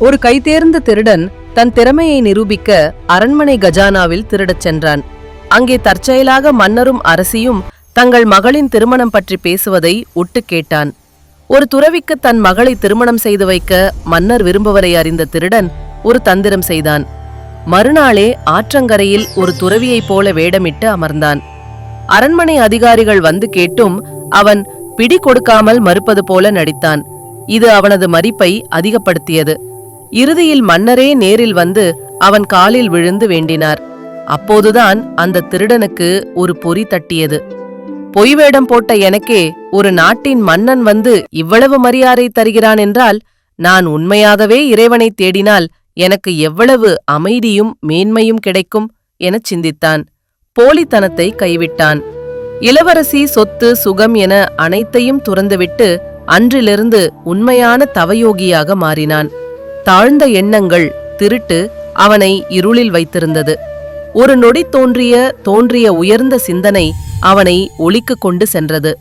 ஒரு கைதேர்ந்த திருடன் தன் திறமையை நிரூபிக்க அரண்மனை கஜானாவில் திருடச் சென்றான். அங்கே தற்செயலாக மன்னரும் அரசியும் தங்கள் மகளின் திருமணம் பற்றி பேசுவதை ஒட்டு கேட்டான். ஒரு துறவிக்கு தன் மகளை திருமணம் செய்து வைக்க மன்னர் விரும்புவதை அறிந்த திருடன் ஒரு தந்திரம் செய்தான். மறுநாளே ஆற்றங்கரையில் ஒரு துறவியைப் போல வேடமிட்டு அமர்ந்தான். அரண்மனை அதிகாரிகள் வந்து கேட்டும் அவன் பிடி கொடுக்காமல் மறுப்பது போல நடித்தான். இது அவனது மதிப்பை அதிகப்படுத்தியது. இறுதியில் மன்னரே நேரில் வந்து அவன் காலில் விழுந்து வேண்டினார். அப்போதுதான் அந்த திருடனுக்கு ஒரு பொறி தட்டியது. பொய் வேடம் போட்ட எனக்கே ஒரு நாட்டின் மன்னன் வந்து இவ்வளவு மரியாதை தருகிறான் என்றால், நான் உண்மையாகவே இறைவனை தேடினால் எனக்கு எவ்வளவு அமைதியும் மேன்மையும் கிடைக்கும் எனச் சிந்தித்தான். போலித்தனத்தை கைவிட்டான். இளவரசி, சொத்து, சுகம் என அனைத்தையும் துறந்துவிட்டு அன்றிலிருந்து உண்மையான தவயோகியாக மாறினான். தாழ்ந்த எண்ணங்கள், திருட்டு அவனை இருளில் வைத்திருந்தது. ஒரு நொடி தோன்றிய உயர்ந்த சிந்தனை அவனை ஒளிக்கு கொண்டு சென்றது.